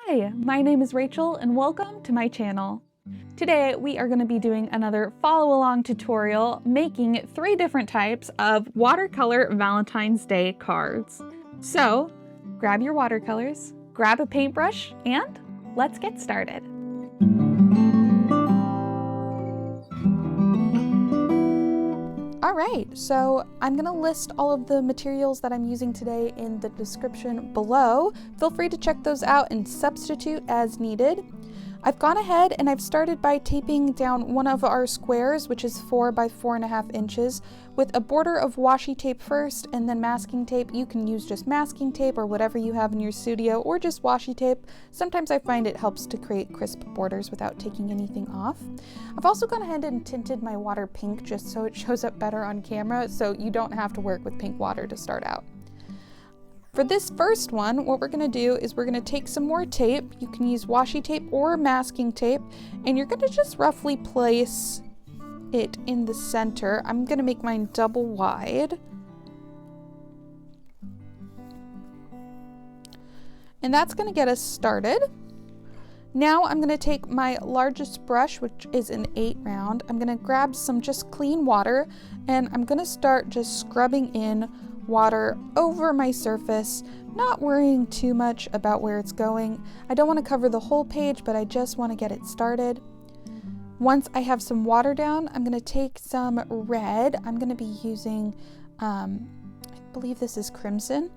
Hi, my name is Rachel and welcome to my channel. Today we are going to be doing another follow along tutorial making 3 different types of watercolor Valentine's Day cards. So grab your watercolors, grab a paintbrush, and let's get started. Alright, so I'm going to list all of the materials that I'm using today in the description below. Feel free to check those out and substitute as needed. I've gone ahead and I've started by taping down one of our squares, which is 4 by 4.5 inches, with a border of washi tape first and then masking tape. You can use just masking tape or whatever you have in your studio, or just washi tape. Sometimes I find it helps to create crisp borders without taking anything off. I've also gone ahead and tinted my water pink just so it shows up better on camera, so you don't have to work with pink water to start out. For this first one, what we're going to do is we're going to take some more tape. You can use washi tape or masking tape, and you're going to just roughly place it in the center. I'm going to make mine double wide. And that's going to get us started. Now I'm going to take my largest brush, which is an 8 round. I'm going to grab some just clean water, and I'm going to start just scrubbing in water over my surface, not worrying too much about where it's going. I don't want to cover the whole page, but I just want to get it started. Once I have some water down, I'm going to take some red. I'm going to be using, I believe this is crimson.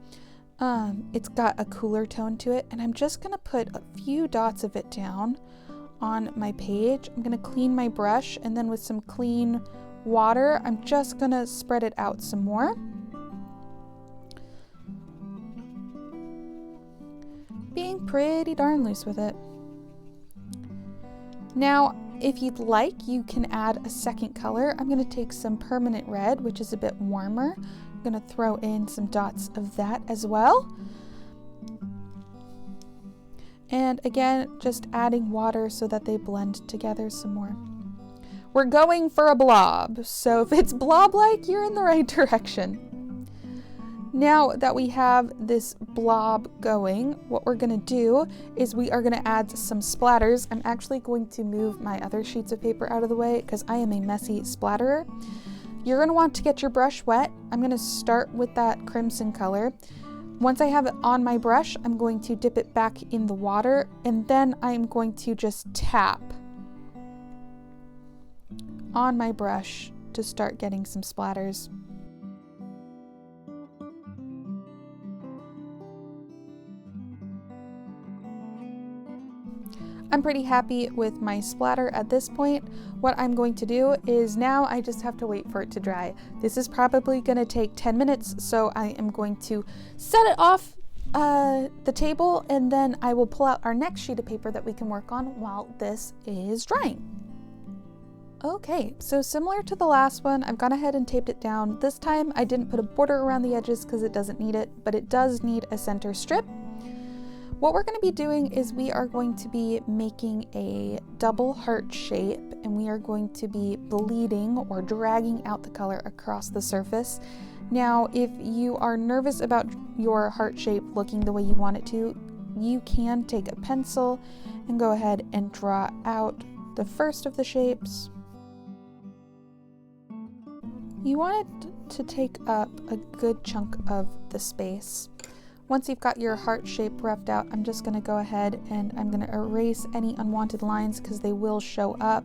It's got a cooler tone to it, and I'm just going to put a few dots of it down on my page. I'm going to clean my brush, and then with some clean water, I'm just going to spread it out some more. Being pretty darn loose with it. Now, if you'd like, you can add a second color. I'm going to take some permanent red, which is a bit warmer. I'm going to throw in some dots of that as well. And again, just adding water so that they blend together some more. We're going for a blob, so if it's blob-like, you're in the right direction. Now that we have this blob going, what we're going to do is we are going to add some splatters. I'm actually going to move my other sheets of paper out of the way because I am a messy splatterer. You're going to want to get your brush wet. I'm going to start with that crimson color. Once I have it on my brush, I'm going to dip it back in the water, and then I'm going to just tap on my brush to start getting some splatters. I'm pretty happy with my splatter at this point. What I'm going to do is now I just have to wait for it to dry. This is probably going to take 10 minutes, so I am going to set it off the table, and then I will pull out our next sheet of paper that we can work on while this is drying. Okay, so similar to the last one, I've gone ahead and taped it down. This time I didn't put a border around the edges because it doesn't need it, but it does need a center strip. What we're going to be doing is we are going to be making a double heart shape, and we are going to be bleeding or dragging out the color across the surface. Now, if you are nervous about your heart shape looking the way you want it to, you can take a pencil and go ahead and draw out the first of the shapes. You want it to take up a good chunk of the space. Once you've got your heart shape roughed out, I'm just going to go ahead and I'm going to erase any unwanted lines because they will show up.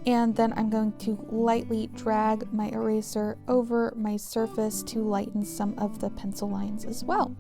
And then I'm going to lightly drag my eraser over my surface to lighten some of the pencil lines as well.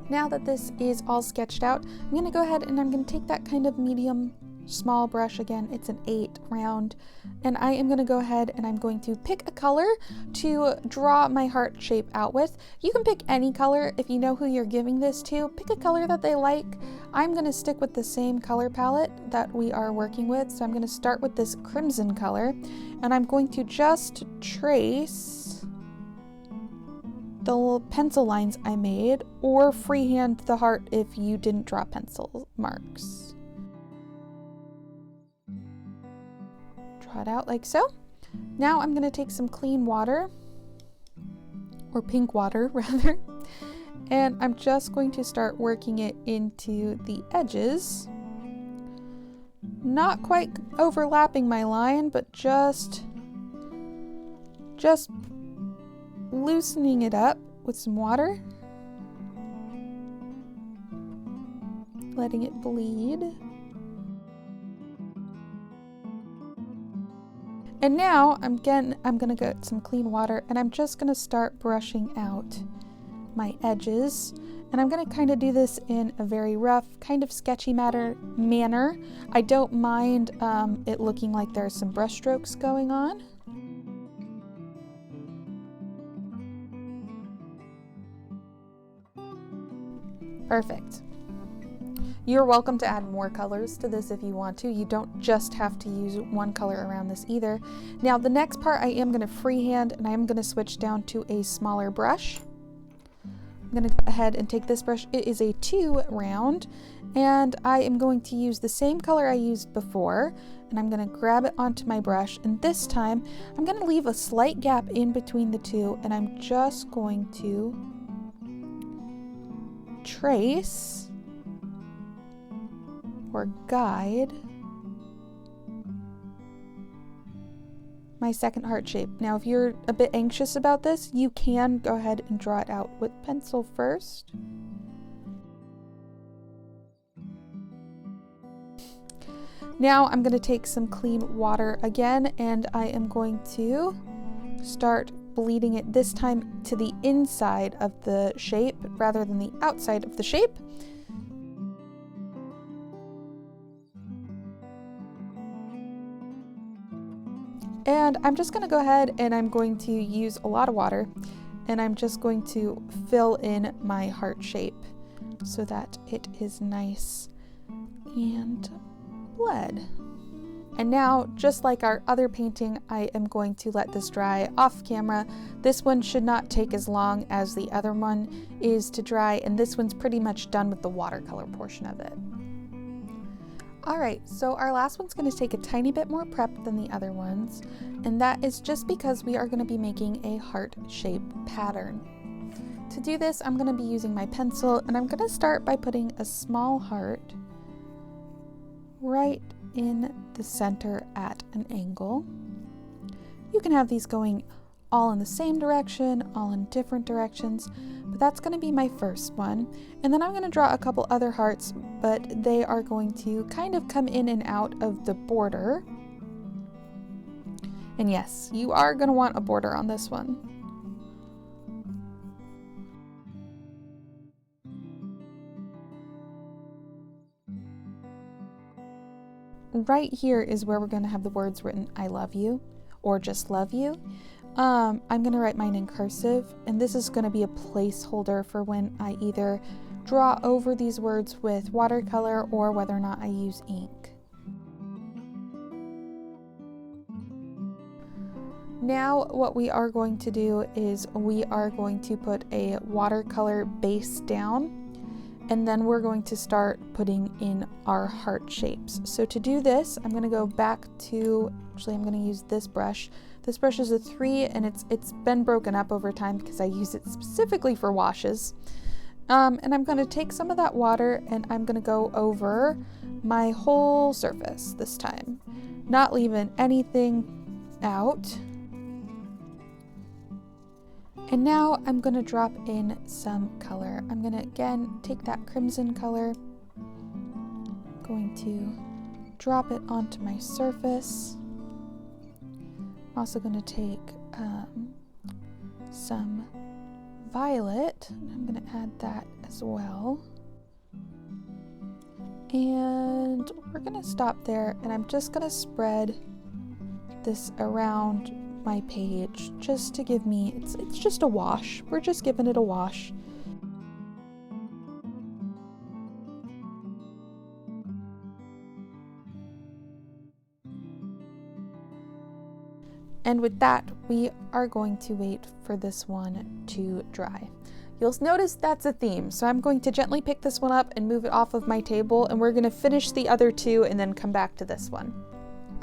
Now that this is all sketched out, I'm going to go ahead and I'm going to take that kind of medium small brush, again it's an 8 round, and I am going to go ahead and I'm going to pick a color to draw my heart shape out with. You can pick any color if you know who you're giving this to. Pick a color that they like. I'm going to stick with the same color palette that we are working with, so I'm going to start with this crimson color, and I'm going to just trace the little pencil lines I made, or freehand the heart if you didn't draw pencil marks. Draw it out like so. Now I'm going to take some clean water, or pink water rather, And I'm just going to start working it into the edges. Not quite overlapping my line, but just loosening it up with some water. Letting it bleed. And now I'm gonna get some clean water and I'm just gonna start brushing out my edges. And I'm gonna kind of do this in a very rough, kind of sketchy manner. I don't mind it looking like there are some brush strokes going on. Perfect. You're welcome to add more colors to this if you want to. You don't just have to use one color around this either. Now the next part I am going to freehand and I am going to switch down to a smaller brush. I'm going to go ahead and take this brush. It is a 2 round and I am going to use the same color I used before and I'm going to grab it onto my brush, and this time I'm going to leave a slight gap in between the two and I'm just going to trace or guide my second heart shape. Now, if you're a bit anxious about this, you can go ahead and draw it out with pencil first. Now I'm going to take some clean water again and I am going to start bleeding it, this time to the inside of the shape rather than the outside of the shape. And I'm just going to go ahead and I'm going to use a lot of water and I'm just going to fill in my heart shape so that it is nice and bled. And now, just like our other painting, I am going to let this dry off camera. This one should not take as long as the other one is to dry, and this one's pretty much done with the watercolor portion of it. Alright, so our last one's going to take a tiny bit more prep than the other ones, and that is just because we are going to be making a heart shape pattern. To do this, I'm going to be using my pencil, and I'm going to start by putting a small heart right in the center at an angle. You can have these going all in the same direction, all in different directions, but that's going to be my first one. And then I'm going to draw a couple other hearts, but they are going to kind of come in and out of the border. And yes, you are going to want a border on this one. Right here is where we're going to have the words written I love you or just love you. I'm going to write mine in cursive, and this is going to be a placeholder for when I either draw over these words with watercolor or whether or not I use ink. Now what we are going to do is we are going to put a watercolor base down, and then we're going to start putting in our heart shapes. So to do this, I'm going to go back to, actually I'm going to use this brush. This brush is a 3 and it's been broken up over time because I use it specifically for washes. And I'm going to take some of that water and I'm going to go over my whole surface this time, not leaving anything out. And now I'm going to drop in some color. I'm going to again take that crimson color, I'm going to drop it onto my surface. I'm also going to take some violet, and I'm going to add that as well. And we're going to stop there, and I'm just going to spread this around my page just to give me, it's just a wash. We're just giving it a wash. And with that, we are going to wait for this one to dry. You'll notice that's a theme, so I'm going to gently pick this one up and move it off of my table, and we're going to finish the other two and then come back to this one.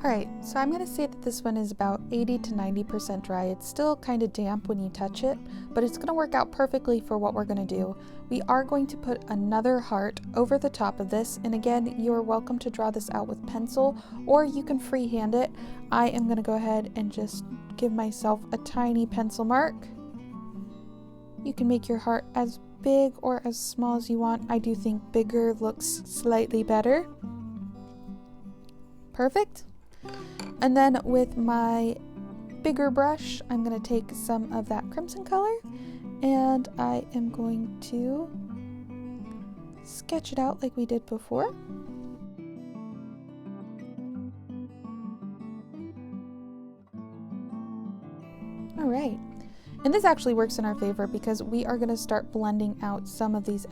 Alright, so I'm going to say that this one is about 80 to 90% dry. It's still kind of damp when you touch it, but it's going to work out perfectly for what we're going to do. We are going to put another heart over the top of this, and again, you're welcome to draw this out with pencil, or you can freehand it. I am going to go ahead and just give myself a tiny pencil mark. You can make your heart as big or as small as you want. I do think bigger looks slightly better. Perfect. And then with my bigger brush, I'm going to take some of that crimson color and I am going to sketch it out like we did before. All right. And this actually works in our favor because we are going to start blending out some of these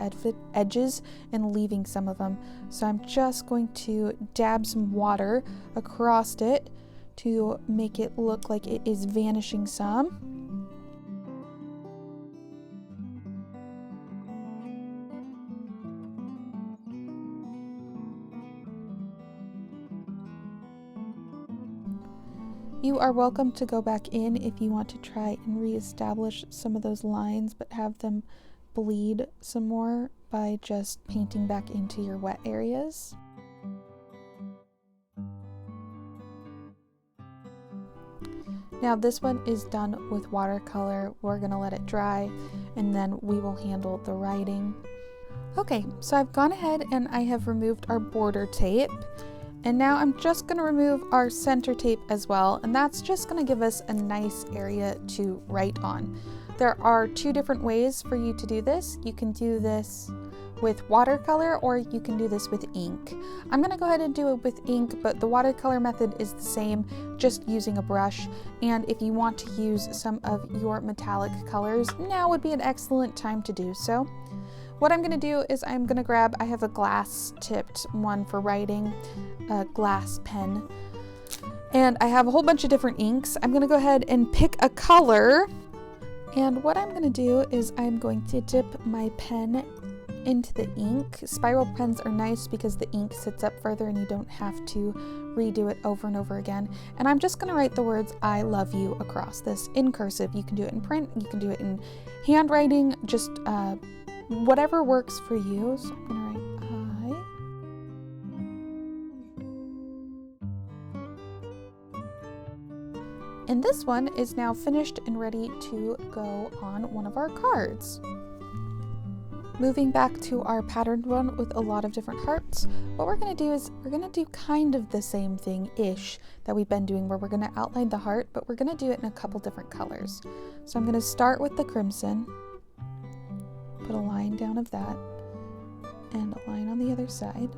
edges and leaving some of them. So I'm just going to dab some water across it to make it look like it is vanishing some. You are welcome to go back in if you want to try and reestablish some of those lines, but have them bleed some more by just painting back into your wet areas. Now this one is done with watercolor. We're gonna let it dry and then we will handle the writing. Okay, so I've gone ahead and I have removed our border tape. And now I'm just going to remove our center tape as well, and that's just going to give us a nice area to write on. There are two different ways for you to do this. You can do this with watercolor or you can do this with ink. I'm going to go ahead and do it with ink, but the watercolor method is the same, just using a brush. And if you want to use some of your metallic colors, now would be an excellent time to do so. What I'm going to do is I'm going to grab, I have a glass tipped one for writing, a glass pen, and I have a whole bunch of different inks. I'm going to go ahead and pick a color, and what I'm going to do is I'm going to dip my pen into the ink. Spiral pens are nice because the ink sits up further and you don't have to redo it over and over again. And I'm just going to write the words "I love you" across this in cursive. You can do it in print, you can do it in handwriting, just whatever works for you. So I'm gonna write I. And this one is now finished and ready to go on one of our cards. Moving back to our patterned one with a lot of different hearts, what we're gonna do is we're gonna do kind of the same thing-ish that we've been doing, where we're gonna outline the heart, but we're gonna do it in a couple different colors. So I'm gonna start with the crimson, put a line down of that, and a line on the other side.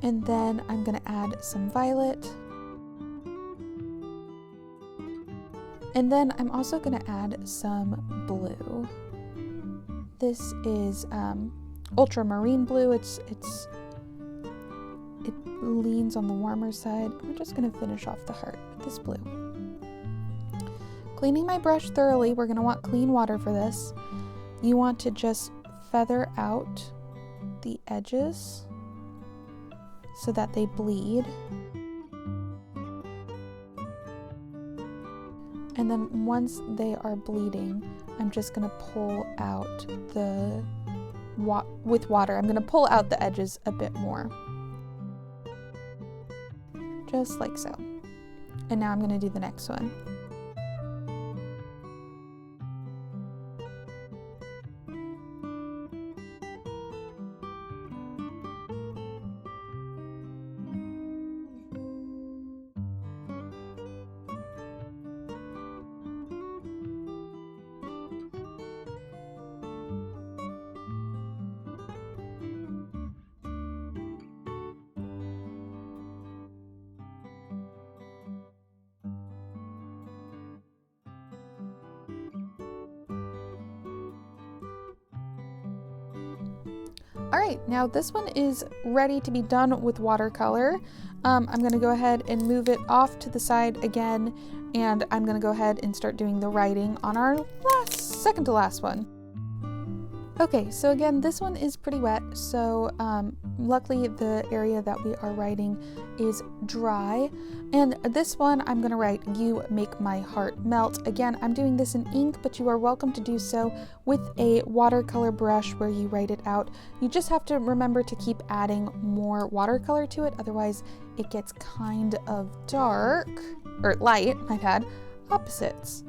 And then I'm going to add some violet. And then I'm also going to add some blue. This is ultramarine blue. It leans on the warmer side. We're just going to finish off the heart with this blue. Cleaning my brush thoroughly, we're going to want clean water for this. You want to just feather out the edges so that they bleed. And then once they are bleeding, I'm just going to pull out with water, I'm going to pull out the edges a bit more. Just like so. And now I'm going to do the next one. All right, now this one is ready to be done with watercolor. I'm gonna go ahead and move it off to the side again, and I'm gonna go ahead and start doing the writing on our second to last one. Okay, so again, this one is pretty wet, so luckily the area that we are writing is dry. And this one I'm going to write, "You make my heart melt." Again, I'm doing this in ink, but you are welcome to do so with a watercolor brush where you write it out. You just have to remember to keep adding more watercolor to it, otherwise it gets kind of dark, or light, my bad, opposites.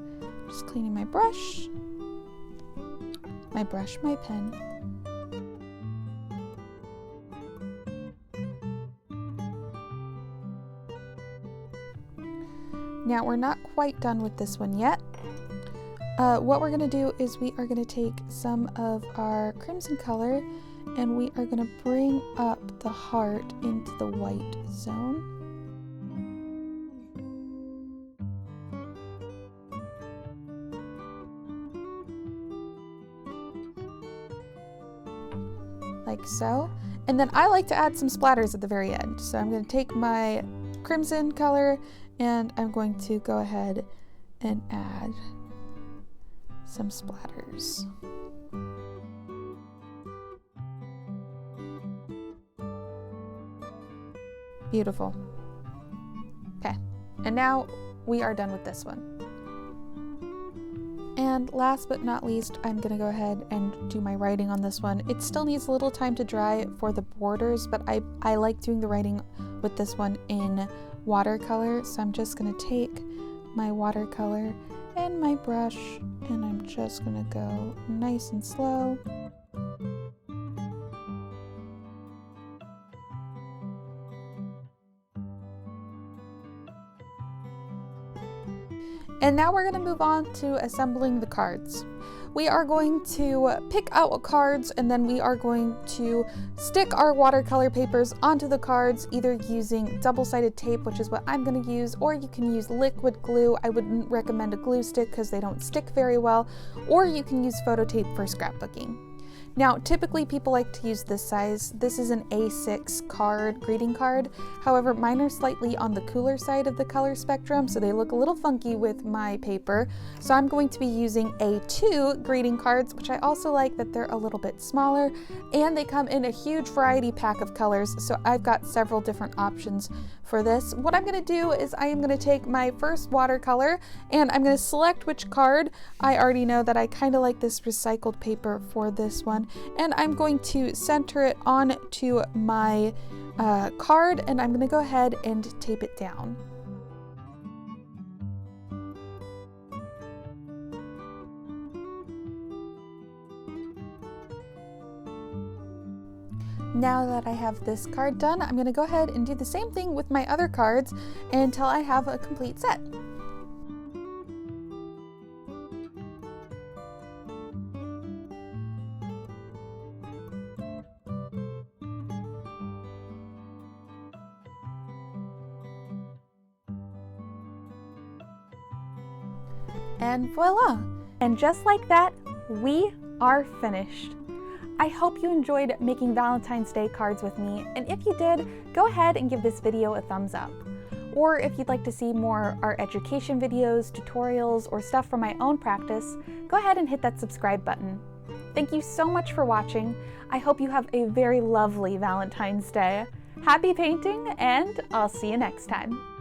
Just cleaning my brush. My pen. Now we're not quite done with this one yet. What we're gonna do is we are gonna take some of our crimson color and we are gonna bring up the heart into the white zone. Like so. And then I like to add some splatters at the very end. So I'm going to take my crimson color and I'm going to go ahead and add some splatters. Beautiful. Okay, and now we are done with this one. And last but not least, I'm gonna go ahead and do my writing on this one. It still needs a little time to dry for the borders, but I like doing the writing with this one in watercolor. So I'm just gonna take my watercolor and my brush, and I'm just gonna go nice and slow. And now we're going to move on to assembling the cards. We are going to pick out cards and then we are going to stick our watercolor papers onto the cards, either using double-sided tape, which is what I'm going to use, or you can use liquid glue. I wouldn't recommend a glue stick because they don't stick very well, or you can use photo tape for scrapbooking. Now, typically people like to use this size. This is an A6 card, greeting card. However, mine are slightly on the cooler side of the color spectrum, so they look a little funky with my paper. So I'm going to be using A2 greeting cards, which I also like that they're a little bit smaller, and they come in a huge variety pack of colors. So I've got several different options for this. What I'm gonna do is I am gonna take my first watercolor and I'm gonna select which card. I already know that I kind of like this recycled paper for this one, and I'm going to center it onto my card, and I'm gonna go ahead and tape it down. Now that I have this card done, I'm going to go ahead and do the same thing with my other cards until I have a complete set. And voila! And just like that, we are finished. I hope you enjoyed making Valentine's Day cards with me, and if you did, go ahead and give this video a thumbs up. Or if you'd like to see more art education videos, tutorials, or stuff from my own practice, go ahead and hit that subscribe button. Thank you so much for watching. I hope you have a very lovely Valentine's Day. Happy painting, and I'll see you next time.